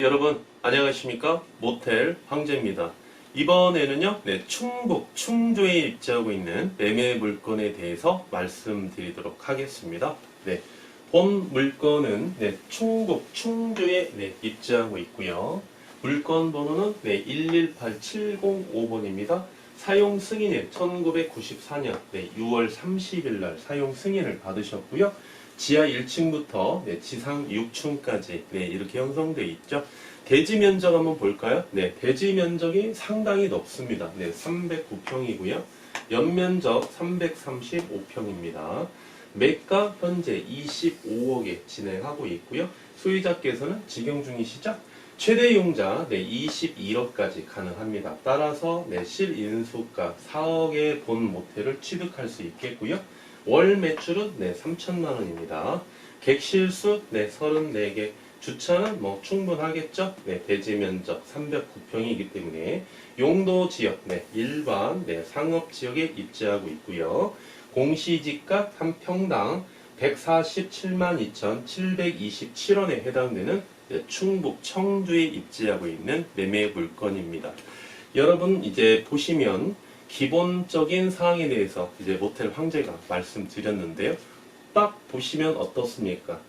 여러분 안녕하십니까? 모텔 황제입니다. 이번에는요, 충북 충주에 입지하고 있는 매매 물건에 대해서 말씀드리도록 하겠습니다. 본 물건은 충북 충주에 입지하고 있고요. 물건 번호는 118705번입니다. 사용 승인은 1994년 6월 30일 날 사용 승인을 받으셨고요. 지하 1층부터 지상 6층까지 이렇게 형성되어 있죠. 대지 면적 한번 볼까요? 대지 면적이 상당히 높습니다. 309평이고요. 연면적 335평입니다. 매가 현재 25억에 진행하고 있고요. 소유자께서는 직영 중이시죠? 최대 이용자 21억까지 가능합니다. 따라서 실인수가 4억의 본 모텔을 취득할 수 있겠고요. 월 매출은 3천만 원입니다. 객실수 34개, 주차는 충분하겠죠. 대지 면적 309평이기 때문에 용도 지역 일반 상업 지역에 입지하고 있고요. 공시지가 한 평당 147만 2,727원에 해당되는 충북 청주에 입지하고 있는 매매 물건입니다. 여러분 이제 보시면 기본적인 사항에 대해서 이제 모텔 황제가 말씀드렸는데요. 딱 보시면 어떻습니까?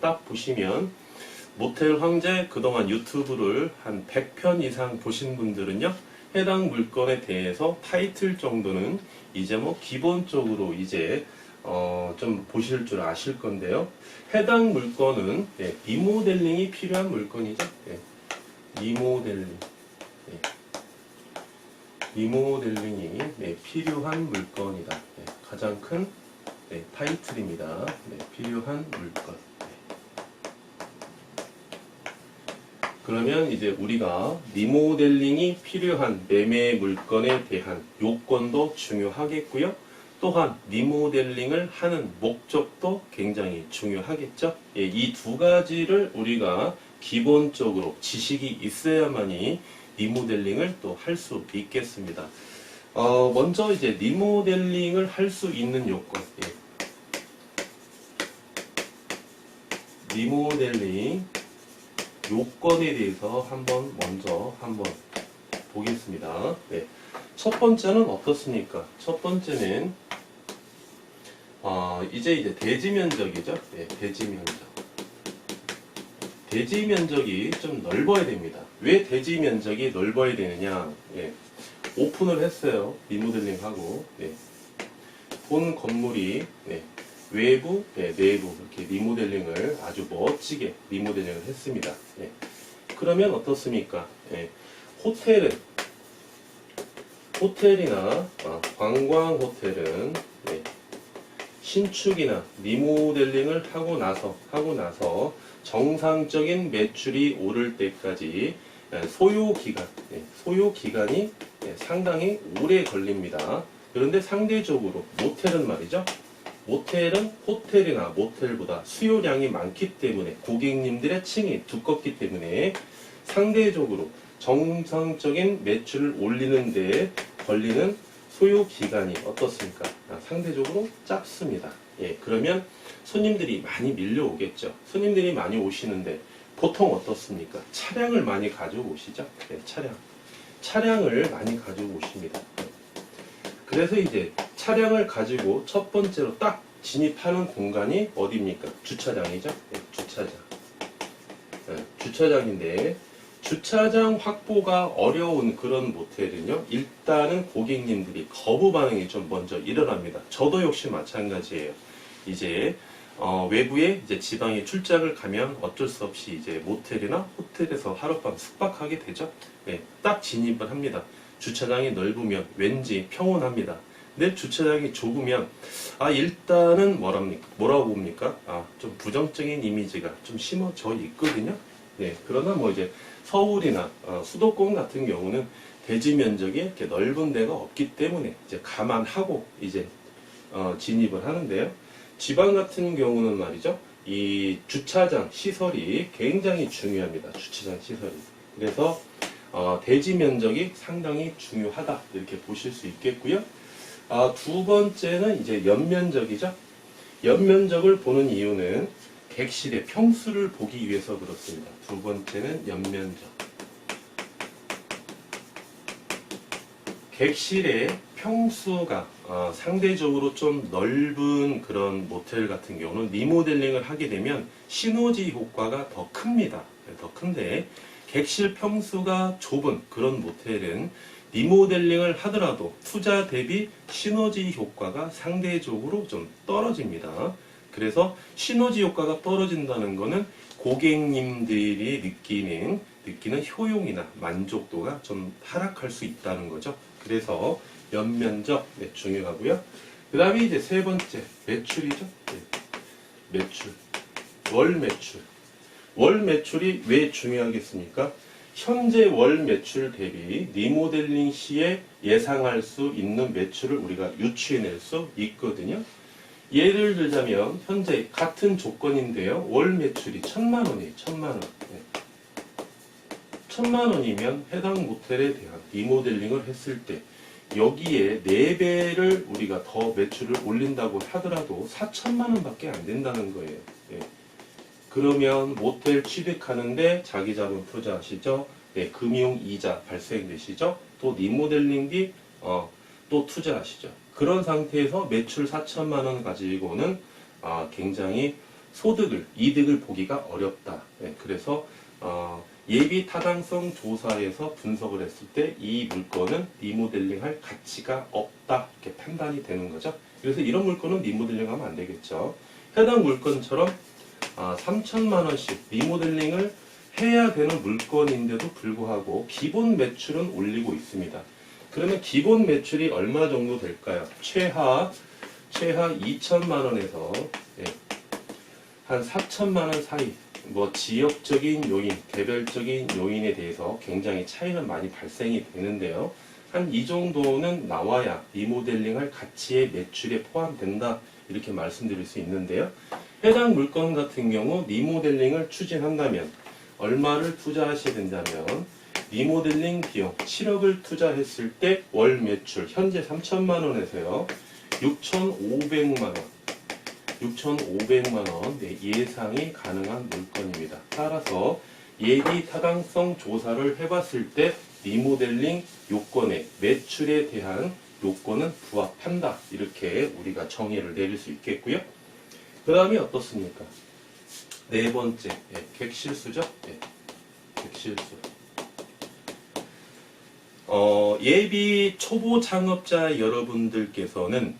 딱 보시면 모텔 황제 그동안 유튜브를 한 100편 이상 보신 분들은요, 해당 물건에 대해서 타이틀 정도는 이제 기본적으로 이제 좀 보실 줄 아실 건데요. 해당 물건은 리모델링이 필요한 물건이죠. 리모델링. 리모델링이 필요한 물건이다. 가장 큰 타이틀입니다. 필요한 물건. 그러면 이제 우리가 리모델링이 필요한 매매 물건에 대한 요건도 중요하겠고요. 또한 리모델링을 하는 목적도 굉장히 중요하겠죠. 이 두 가지를 우리가 기본적으로 지식이 있어야만이 리모델링을 또 할 수 있겠습니다. 먼저 이제 리모델링을 할 수 있는 요건. 리모델링 요건에 대해서 먼저 한번 보겠습니다. 첫 번째는 어떻습니까? 첫 번째는 이제 대지 면적이죠. 대지 면적. 대지 면적이 좀 넓어야 됩니다. 왜 대지 면적이 넓어야 되느냐? 오픈을 했어요. 리모델링하고. 본 건물이 외부, 내부 이렇게 리모델링을 아주 멋지게 리모델링을 했습니다. 그러면 어떻습니까? 호텔이나 관광 호텔은 신축이나 리모델링을 하고 나서 정상적인 매출이 오를 때까지 소요 기간이 상당히 오래 걸립니다. 그런데 상대적으로 모텔은 말이죠. 모텔은 호텔이나 모텔보다 수요량이 많기 때문에 고객님들의 층이 두껍기 때문에 상대적으로 정상적인 매출을 올리는 데 걸리는 소요 기간이 어떻습니까? 상대적으로 짧습니다. 그러면 손님들이 많이 밀려오겠죠. 손님들이 많이 오시는데 보통 어떻습니까? 차량을 많이 가지고 오시죠. 차량을 많이 가지고 오십니다. 그래서 이제 차량을 가지고 첫 번째로 딱 진입하는 공간이 어디입니까? 주차장이죠. 주차장인데 주차장 확보가 어려운 그런 모텔은요, 일단은 고객님들이 거부 반응이 좀 먼저 일어납니다. 저도 역시 마찬가지예요. 이제 외부에 이제 지방에 출장을 가면 어쩔 수 없이 이제 모텔이나 호텔에서 하룻밤 숙박하게 되죠. 딱 진입을 합니다. 주차장이 넓으면 왠지 평온합니다. 근데 주차장이 좁으면 일단은 뭐라고 봅니까? 좀 부정적인 이미지가 좀 심어져 있거든요. 그러나 이제 서울이나 수도권 같은 경우는 대지 면적이 이렇게 넓은 데가 없기 때문에 이제 감안하고 이제 진입을 하는데요. 지방 같은 경우는 말이죠. 이 주차장 시설이 굉장히 중요합니다. 주차장 시설이. 그래서 대지 면적이 상당히 중요하다 이렇게 보실 수 있겠고요. 두 번째는 이제 연면적이죠. 연면적을 보는 이유는 객실의 평수를 보기 위해서 그렇습니다. 두 번째는 연면적. 객실의 평수가 상대적으로 좀 넓은 그런 모텔 같은 경우는 리모델링을 하게 되면 시너지 효과가 더 큽니다. 더 큰데 객실 평수가 좁은 그런 모텔은 리모델링을 하더라도 투자 대비 시너지 효과가 상대적으로 좀 떨어집니다. 그래서 시너지 효과가 떨어진다는 것은 고객님들이 느끼는 효용이나 만족도가 좀 하락할 수 있다는 거죠. 그래서 연면적 중요하고요. 그 다음에 이제 세 번째 매출이죠. 매출, 월 매출. 월 매출이 왜 중요하겠습니까? 현재 월 매출 대비 리모델링 시에 예상할 수 있는 매출을 우리가 유추해낼 수 있거든요. 예를 들자면 현재 같은 조건인데요. 월 매출이 1,000만 원이에요. 1,000만 원. 1,000만 원이면 해당 모텔에 대한 리모델링을 했을 때 여기에 4배를 우리가 더 매출을 올린다고 하더라도 4천만 원밖에 안 된다는 거예요. 그러면 모텔 취득하는데 자기 자본 투자하시죠. 금융 이자 발생되시죠. 또 리모델링비 또 투자하시죠. 그런 상태에서 매출 4천만 원 가지고는 굉장히 이득을 보기가 어렵다. 그래서 예비 타당성 조사에서 분석을 했을 때 이 물건은 리모델링 할 가치가 없다 이렇게 판단이 되는 거죠. 그래서 이런 물건은 리모델링 하면 안 되겠죠. 해당 물건처럼 3천만 원씩 리모델링을 해야 되는 물건인데도 불구하고 기본 매출은 올리고 있습니다. 그러면 기본 매출이 얼마 정도 될까요? 최하 2천만 원에서 한 4천만 원 사이. 지역적인 요인, 개별적인 요인에 대해서 굉장히 차이는 많이 발생이 되는데요. 한 이 정도는 나와야 리모델링 할 가치의 매출에 포함된다 이렇게 말씀드릴 수 있는데요. 해당 물건 같은 경우 리모델링을 추진한다면 얼마를 투자하셔야 된다면 리모델링 비용 7억을 투자했을 때 월 매출 현재 3천만 원에서요 6,500만 원 6,500만 원 예상이 가능한 물건입니다. 따라서 예비 타당성 조사를 해봤을 때 리모델링 요건의 매출에 대한 요건은 부합한다. 이렇게 우리가 정의를 내릴 수 있겠고요. 그 다음이 어떻습니까? 네 번째, 객실수죠. 객실수. 예비 초보 창업자 여러분들께서는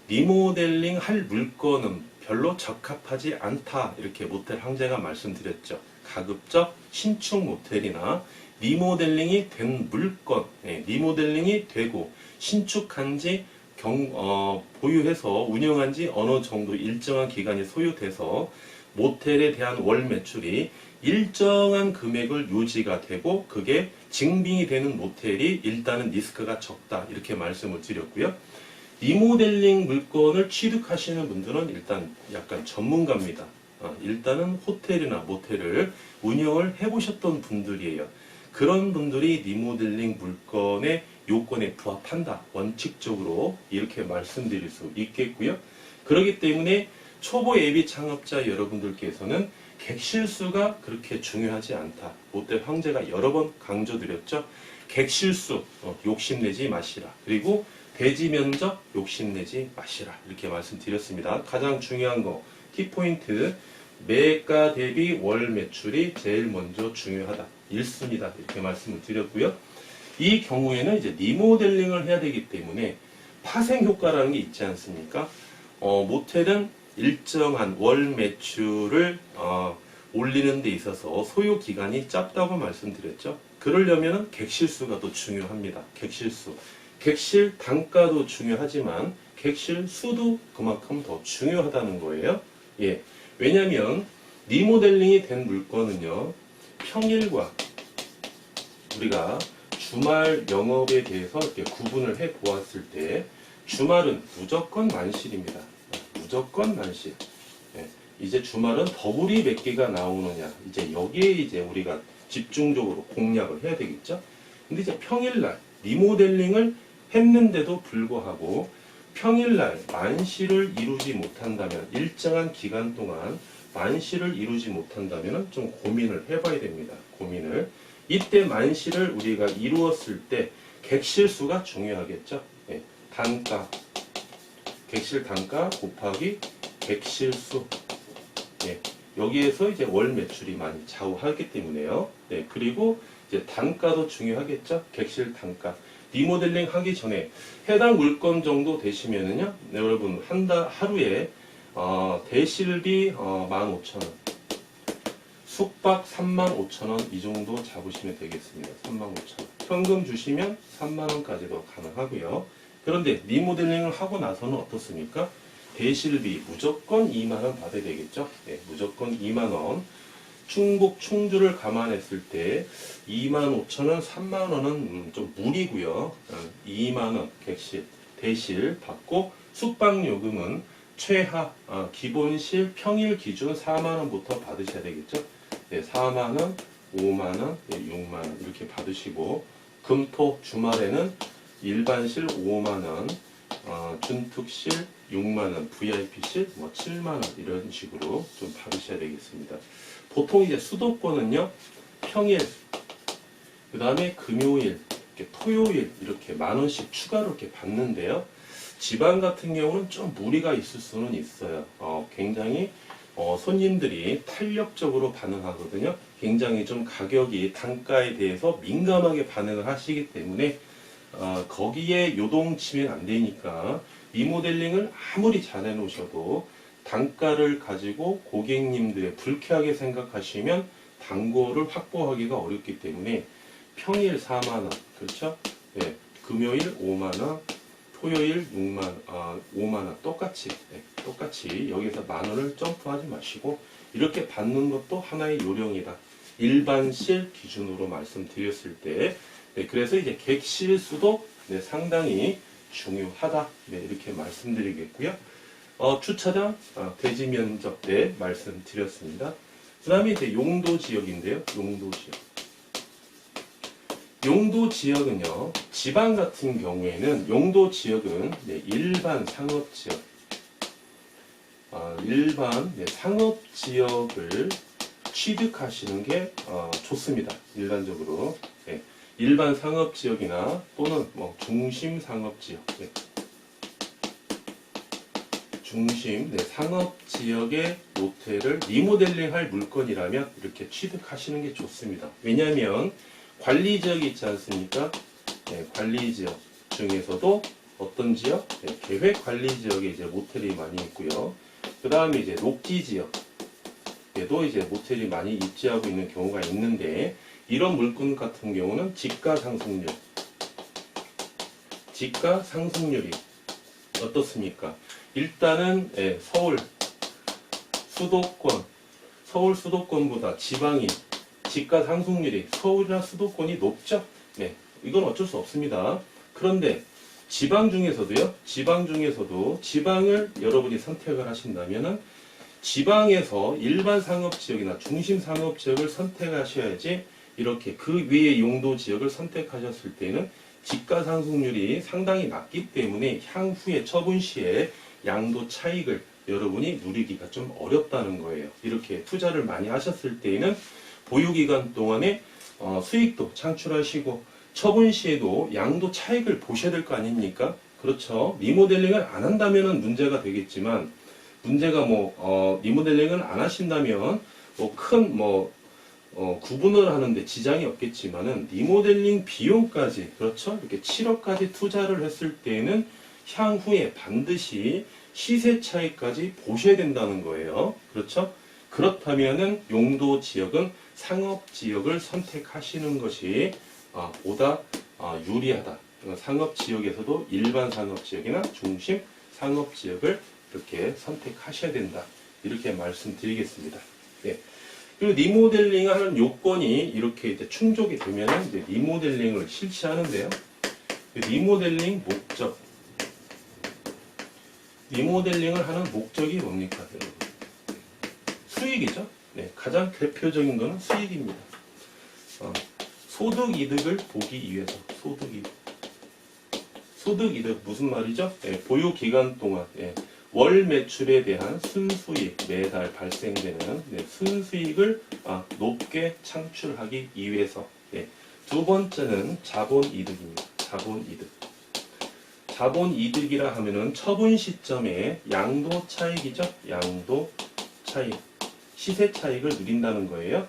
리모델링 할 물건은 별로 적합하지 않다 이렇게 모텔 황제가 말씀드렸죠. 가급적 신축 모텔이나 리모델링이 된 물건, 리모델링이 되고 신축한 지 보유해서 운영한 지 어느 정도 일정한 기간이 소요돼서 모텔에 대한 월 매출이 일정한 금액을 유지가 되고 그게 증빙이 되는 모텔이 일단은 리스크가 적다 이렇게 말씀을 드렸고요. 리모델링 물건을 취득하시는 분들은 일단 약간 전문가입니다. 일단은 호텔이나 모텔을 운영을 해보셨던 분들이에요. 그런 분들이 리모델링 물건의 요건에 부합한다. 원칙적으로 이렇게 말씀드릴 수 있겠고요. 그렇기 때문에 초보 예비 창업자 여러분들께서는 객실수가 그렇게 중요하지 않다. 모텔 황제가 여러 번 강조드렸죠. 객실수 욕심내지 마시라. 그리고 대지 면적 욕심내지 마시라. 이렇게 말씀드렸습니다. 가장 중요한 거 키포인트 매가 대비 월 매출이 제일 먼저 중요하다. 1순위다. 이렇게 말씀을 드렸고요. 이 경우에는 이제 리모델링을 해야 되기 때문에 파생 효과라는 게 있지 않습니까? 모텔은 일정한 월 매출을 올리는 데 있어서 소요 기간이 짧다고 말씀드렸죠. 그러려면 객실수가 더 중요합니다. 객실수. 객실 단가도 중요하지만 객실 수도 그만큼 더 중요하다는 거예요. 왜냐하면 리모델링이 된 물건은요. 평일과 우리가 주말 영업에 대해서 이렇게 구분을 해 보았을 때 주말은 무조건 만실입니다. 무조건 만실. 이제 주말은 더블이 몇 개가 나오느냐. 이제 여기에 이제 우리가 집중적으로 공략을 해야 되겠죠. 근데 이제 평일날 리모델링을 했는데도 불구하고 평일날 만실을 이루지 못한다면 일정한 기간 동안 만시를 이루지 못한다면 좀 고민을 해봐야 됩니다. 고민을. 이때 만시를 우리가 이루었을 때 객실수가 중요하겠죠. 예, 단가, 객실 단가 곱하기 객실수. 예, 여기에서 이제 월 매출이 많이 좌우하기 때문에요. 네, 그리고 이제 단가도 중요하겠죠. 객실 단가. 리모델링 하기 전에 해당 물건 정도 되시면은요, 네, 여러분 하루에 대실비 15,000원, 숙박 35,000원 이 정도 잡으시면 되겠습니다. 35,000원. 현금 주시면 3만원까지도 가능하고요. 그런데 리모델링을 하고 나서는 어떻습니까? 대실비 무조건 2만원 받아야 되겠죠? 네, 무조건 2만원. 충북, 충주를 감안했을 때 25,000원, 3만원은 좀 무리고요. 2만원 객실, 대실 받고 숙박요금은 최하 기본실 평일 기준 4만원부터 받으셔야 되겠죠. 네, 4만원, 5만원, 네, 6만원 이렇게 받으시고 금토 주말에는 일반실 5만원, 준특실 6만원, VIP실 7만원 이런 식으로 좀 받으셔야 되겠습니다. 보통 이제 수도권은요, 평일, 그 다음에 금요일, 이렇게 토요일 이렇게 만원씩 추가로 이렇게 받는데요. 지방 같은 경우는 좀 무리가 있을 수는 있어요. 굉장히 손님들이 탄력적으로 반응하거든요. 굉장히 좀 가격이 단가에 대해서 민감하게 반응을 하시기 때문에 거기에 요동치면 안 되니까 리모델링을 아무리 잘 해놓으셔도 단가를 가지고 고객님들의 불쾌하게 생각하시면 단골을 확보하기가 어렵기 때문에 평일 4만원, 그렇죠? 네, 금요일 5만원, 토요일 5만원 똑같이 여기서 만원을 점프하지 마시고 이렇게 받는 것도 하나의 요령이다. 일반실 기준으로 말씀드렸을 때 네, 그래서 이제 객실 수도 네, 상당히 중요하다. 네, 이렇게 말씀드리겠고요. 주차장 대지 면적 때 말씀드렸습니다. 그 다음에 이제 용도 지역인데요. 용도 지역. 용도 지역은요, 지방 같은 경우에는 용도 지역은 네, 일반 상업 지역, 일반 네, 상업 지역을 취득하시는 게 좋습니다. 일반적으로 네, 일반 상업 지역이나 또는 뭐 중심 상업 지역, 네. 중심 네, 상업 지역의 모텔을 리모델링 할 물건이라면 이렇게 취득하시는 게 좋습니다. 왜냐하면 관리 지역이 있지 않습니까? 네, 관리 지역 중에서도 어떤 지역? 네, 계획 관리 지역에 이제 모텔이 많이 있고요. 그 다음에 이제 녹지 지역에도 이제 모텔이 많이 입지하고 있는 경우가 있는데 이런 물건 같은 경우는 지가 상승률이 어떻습니까? 일단은 서울 수도권보다 지방이 지가 상승률이 서울이나 수도권이 높죠. 네, 이건 어쩔 수 없습니다. 그런데 지방 중에서도 지방을 여러분이 선택을 하신다면은 지방에서 일반 상업 지역이나 중심 상업 지역을 선택하셔야지 이렇게 그 외의 용도 지역을 선택하셨을 때는 지가 상승률이 상당히 낮기 때문에 향후에 처분 시에 양도 차익을 여러분이 누리기가 좀 어렵다는 거예요. 이렇게 투자를 많이 하셨을 때에는 보유기간 동안에 수익도 창출하시고 처분 시에도 양도 차익을 보셔야 될 거 아닙니까? 그렇죠. 리모델링을 안 한다면 문제가 되겠지만 문제가 리모델링을 안 하신다면 큰 구분을 하는데 지장이 없겠지만은 리모델링 비용까지 그렇죠. 이렇게 7억까지 투자를 했을 때에는 향후에 반드시 시세 차익까지 보셔야 된다는 거예요. 그렇죠? 그렇다면은 용도 지역은 상업 지역을 선택하시는 것이 보다 유리하다. 상업 지역에서도 일반 상업 지역이나 중심 상업 지역을 이렇게 선택하셔야 된다. 이렇게 말씀드리겠습니다. 네. 그리고 리모델링 하는 요건이 이렇게 이제 충족이 되면은 이제 리모델링을 실시하는데요. 리모델링 목적. 리모델링을 하는 목적이 뭡니까, 여러분? 수익이죠. 네, 가장 대표적인 것은 수익입니다. 소득 이득을 보기 위해서 소득 이득 무슨 말이죠? 네, 보유 기간 동안 월 매출에 대한 순수익, 매달 발생되는 순수익을 높게 창출하기 위해서. 두 번째는 자본이득입니다. 자본이득. 자본이득이라 하면은 처분 시점에 양도 차익이죠. 양도 차익, 시세 차익을 누린다는 거예요.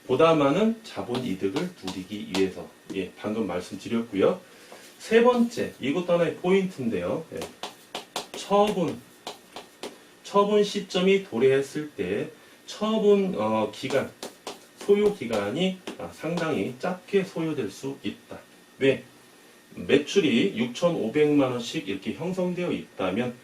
보다 많은 자본이득을 누리기 위해서. 방금 말씀드렸고요. 세 번째, 이것도 하나의 포인트인데요. 처분 시점이 도래했을 때 처분 기간, 소요 기간이 상당히 짧게 소요될 수 있다. 왜? 매출이 6,500만 원씩 이렇게 형성되어 있다면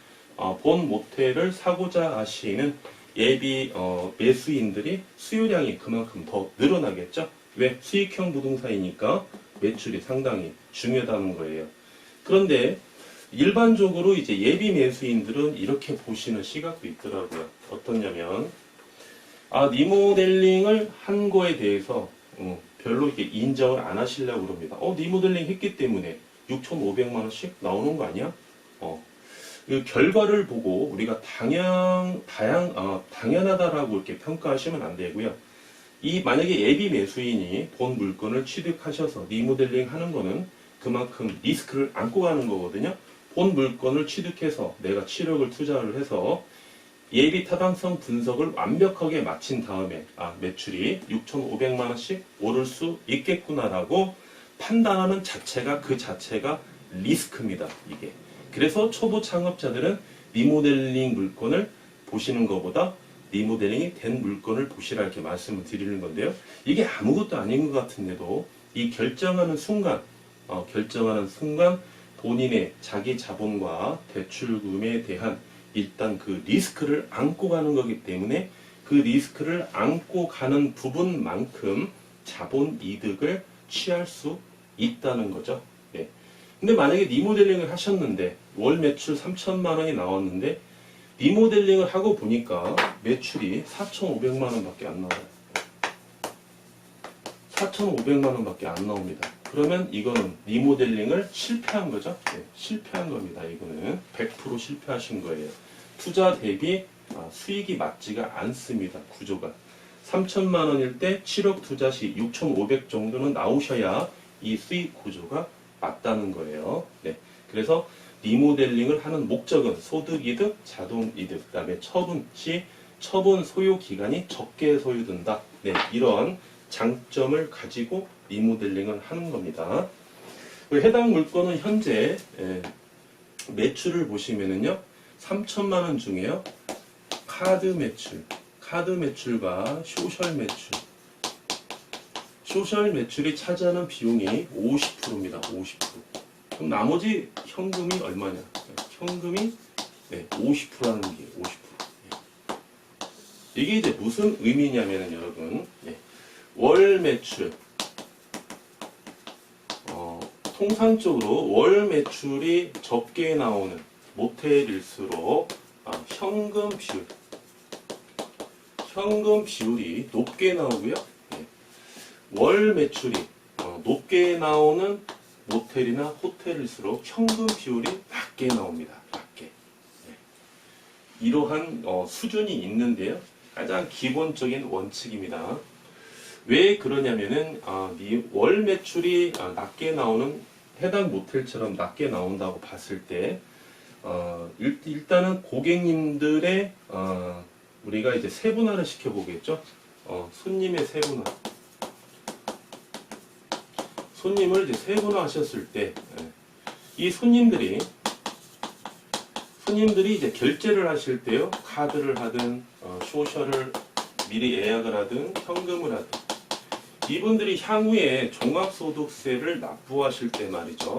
본 모텔을 사고자 하시는 예비 매수인들이 수요량이 그만큼 더 늘어나겠죠. 왜? 수익형 부동산이니까 매출이 상당히 중요하다는 거예요. 그런데 일반적으로 이제 예비 매수인들은 이렇게 보시는 시각도 있더라고요. 어떠냐면 리모델링을 한 거에 대해서 별로 이렇게 인정을 안 하시려고 그럽니다. 리모델링 했기 때문에 6,500만 원씩 나오는 거 아니야? 그 결과를 보고 우리가 당연하다라고 이렇게 평가하시면 안 되고요. 만약에 예비 매수인이 본 물건을 취득하셔서 리모델링 하는 거는 그만큼 리스크를 안고 가는 거거든요. 본 물건을 취득해서 내가 치력을 투자를 해서 예비 타당성 분석을 완벽하게 마친 다음에 매출이 6,500만 원씩 오를 수 있겠구나라고 판단하는 자체가 그 자체가 리스크입니다. 이게. 그래서 초보 창업자들은 리모델링 물건을 보시는 것보다 리모델링이 된 물건을 보시라 이렇게 말씀을 드리는 건데요. 이게 아무것도 아닌 것 같은데도 이 결정하는 순간 본인의 자기 자본과 대출금에 대한 일단 그 리스크를 안고 가는 거기 때문에 그 리스크를 안고 가는 부분만큼 자본 이득을 취할 수 있다는 거죠. 근데 만약에 리모델링을 하셨는데 월 매출 3천만 원이 나왔는데 리모델링을 하고 보니까 매출이 4,500만 원밖에 안 나와요. 4,500만 원밖에 안 나옵니다. 그러면 이거는 리모델링을 실패한 거죠. 실패한 겁니다. 이거는 100% 실패하신 거예요. 투자 대비 수익이 맞지가 않습니다. 구조가. 3천만 원일 때 7억 투자 시 6,500 정도는 나오셔야 이 수익 구조가 맞다는 거예요. 그래서 리모델링을 하는 목적은 소득이득, 자동이득, 그 다음에 처분 시 처분 소요 기간이 적게 소요된다. 이런 장점을 가지고 리모델링을 하는 겁니다. 해당 물건은 현재 매출을 보시면은요, 3천만 원 중에요, 카드 매출과 소셜 매출이 차지하는 비용이 50%입니다. 50%. 그럼 나머지 현금이 얼마냐? 현금이 50%라는 게 50%. 이게 이제 무슨 의미냐면은 여러분, 월 매출. 통상적으로 월 매출이 적게 나오는 모텔일수록 현금 비율이 높게 나오고요. 월 매출이 높게 나오는 모텔이나 호텔일수록 현금 비율이 낮게 나옵니다. 낮게. 이러한 수준이 있는데요. 가장 기본적인 원칙입니다. 왜 그러냐면은 월 매출이 낮게 나오는 해당 모텔처럼 낮게 나온다고 봤을 때 일단은 고객님들의 우리가 이제 세분화를 시켜보겠죠. 손님의 세분화. 손님을 이제 세분화 하셨을 때 이 손님들이 이제 결제를 하실 때요, 카드를 하든 소셜을 미리 예약을 하든 현금을 하든 이분들이 향후에 종합소득세를 납부하실 때 말이죠.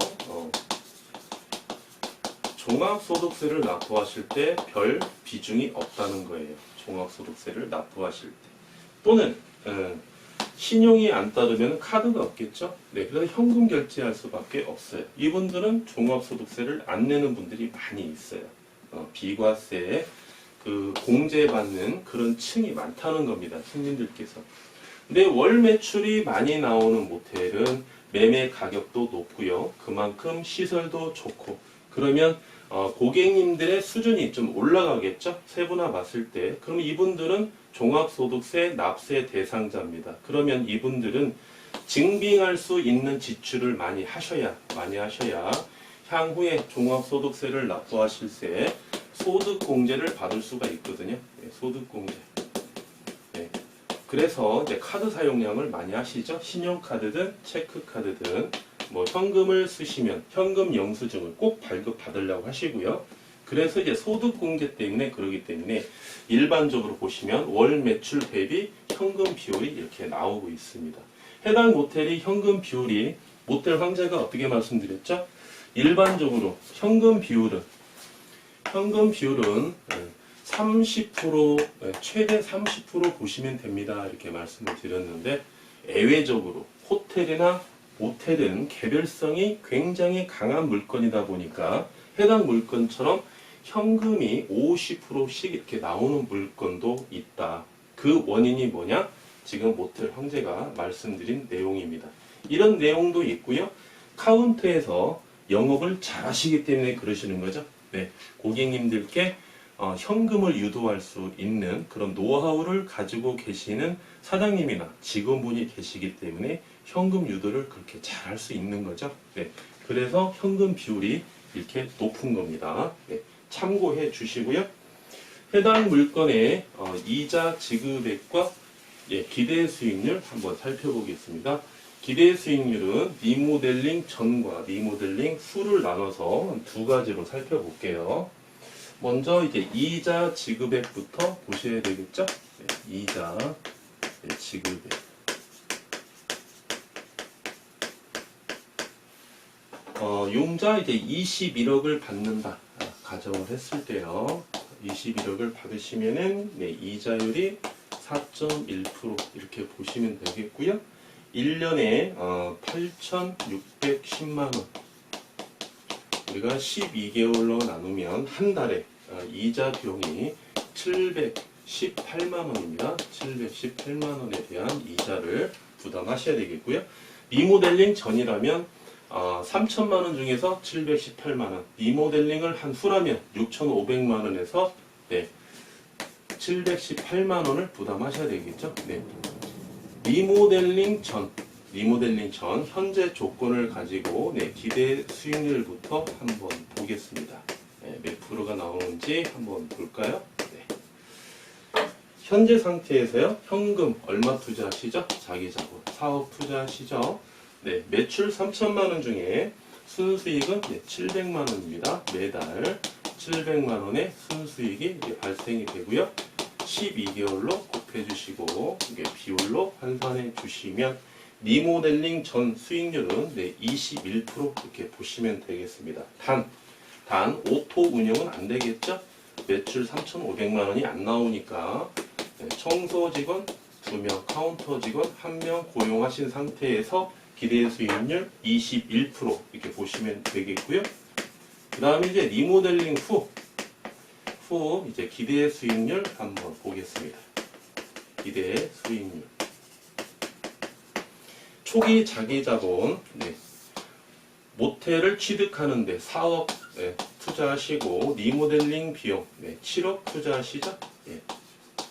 종합소득세를 납부하실 때 별 비중이 없다는 거예요. 종합소득세를 납부하실 때. 또는 신용이 안 따르면 카드가 없겠죠. 그래서 현금 결제할 수밖에 없어요. 이분들은 종합소득세를 안 내는 분들이 많이 있어요. 비과세에 공제받는 그런 층이 많다는 겁니다. 손님들께서. 근데 월 매출이 많이 나오는 모텔은 매매 가격도 높고요. 그만큼 시설도 좋고, 그러면 고객님들의 수준이 좀 올라가겠죠? 세분화 봤을 때. 그럼 이분들은 종합소득세 납세 대상자입니다. 그러면 이분들은 증빙할 수 있는 지출을 많이 하셔야 향후에 종합소득세를 납부하실 때 소득공제를 받을 수가 있거든요. 네, 소득공제. 네. 그래서 이제 카드 사용량을 많이 하시죠. 신용카드든 체크카드든 뭐 현금을 쓰시면 현금 영수증을 꼭 발급받으려고 하시고요. 그래서 이제 소득공제 때문에 그러기 때문에 일반적으로 보시면 월 매출 대비 현금 비율이 이렇게 나오고 있습니다. 해당 모텔이 현금 비율이 모텔 황제가 어떻게 말씀드렸죠? 일반적으로 현금 비율은 30% 최대 30% 보시면 됩니다. 이렇게 말씀을 드렸는데 예외적으로 호텔이나 모텔은 개별성이 굉장히 강한 물건이다 보니까 해당 물건처럼 현금이 50%씩 이렇게 나오는 물건도 있다. 그 원인이 뭐냐? 지금 모텔 황제가 말씀드린 내용입니다. 이런 내용도 있고요. 카운터에서 영업을 잘 하시기 때문에 그러시는 거죠. 네, 고객님들께 현금을 유도할 수 있는 그런 노하우를 가지고 계시는 사장님이나 직원분이 계시기 때문에 현금 유도를 그렇게 잘 할 수 있는 거죠. 네, 그래서 현금 비율이 이렇게 높은 겁니다. 네, 참고해 주시고요. 해당 물건의 이자 지급액과 기대 수익률 한번 살펴보겠습니다. 기대 수익률은 리모델링 전과 리모델링 후를 나눠서 두 가지로 살펴볼게요. 먼저 이제 이자 지급액부터 보셔야 되겠죠? 네, 이자 지급액. 융자 이제 21억을 받는다. 가정을 했을 때요. 21억을 받으시면은 이자율이 4.1% 이렇게 보시면 되겠고요. 1년에 8,610만원. 우리가 12개월로 나누면 한 달에 이자 비용이 718만원입니다. 718만원에 대한 이자를 부담하셔야 되겠고요. 리모델링 전이라면 3천만원 중에서 718만원, 리모델링을 한 후라면 6,500만원에서 718만원을 부담하셔야 되겠죠. 네. 리모델링 전 현재 조건을 가지고 기대 수익률부터 한번 보겠습니다. 몇 프로가 나오는지 한번 볼까요? 네. 현재 상태에서요. 현금 얼마 투자하시죠? 자기 자본 4억 투자하시죠? 네, 매출 3천만원 중에 순수익은 700만원입니다. 매달 700만원의 순수익이 발생이 되고요. 12개월로 곱해주시고 비율로 환산해 주시면 리모델링 전 수익률은 21% 이렇게 보시면 되겠습니다. 단 오토 운영은 안 되겠죠? 매출 3,500만원이 안 나오니까 청소 직원 2명, 카운터 직원 1명 고용하신 상태에서 기대 수익률 21% 이렇게 보시면 되겠고요. 그 다음에 이제 리모델링 후 이제 기대 수익률 한번 보겠습니다. 기대 수익률. 초기 자기 자본, 모텔을 취득하는데 4억 투자하시고 리모델링 비용 7억 투자하시죠?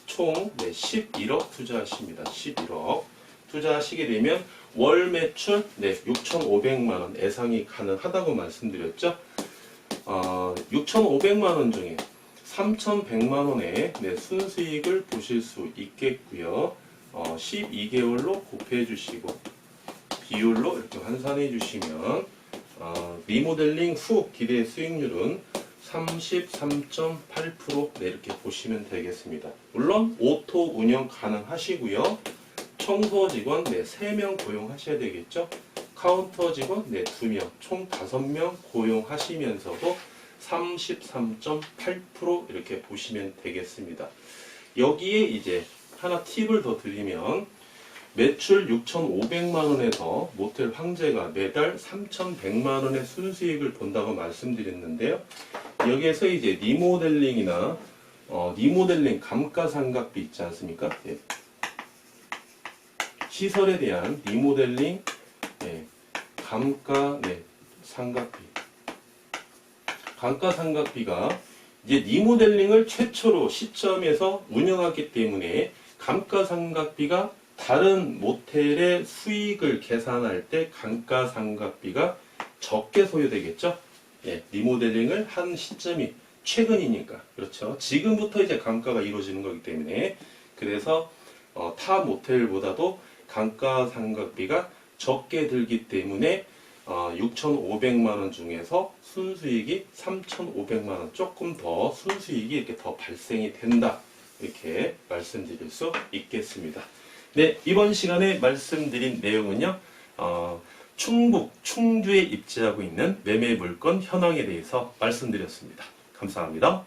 총 11억 투자하십니다. 11억 투자하시게 되면 월 매출 6,500만원 예상이 가능하다고 말씀드렸죠? 6,500만원 중에 3,100만원의 순수익을 보실 수 있겠고요. 12개월로 곱해 주시고 비율로 이렇게 환산해 주시면 리모델링 후 기대 수익률은 33.8% 이렇게 보시면 되겠습니다. 물론 오토 운영 가능하시고요. 청소 직원 3명 고용하셔야 되겠죠. 카운터 직원 2명, 총 5명 고용하시면서도 33.8% 이렇게 보시면 되겠습니다. 여기에 이제 하나 팁을 더 드리면 매출 6,500만원에서 모텔 황제가 매달 3,100만원의 순수익을 본다고 말씀드렸는데요. 여기에서 이제 리모델링이나 리모델링 감가상각비 있지 않습니까? 시설에 대한 리모델링 감가 상각비 감가상각비가 이제 리모델링을 최초로 시점에서 운영하기 때문에 감가상각비가 다른 모텔의 수익을 계산할 때 감가상각비가 적게 소요되겠죠. 예, 리모델링을 한 시점이 최근이니까. 그렇죠. 지금부터 이제 감가가 이루어지는 거기 때문에 그래서 타 모텔보다도 감가상각비가 적게 들기 때문에 6,500만 원 중에서 순수익이 3,500만 원, 조금 더 순수익이 이렇게 더 발생이 된다. 이렇게 말씀드릴 수 있겠습니다. 네, 이번 시간에 말씀드린 내용은요, 충북, 충주에 입지하고 있는 매매 물건 현황에 대해서 말씀드렸습니다. 감사합니다.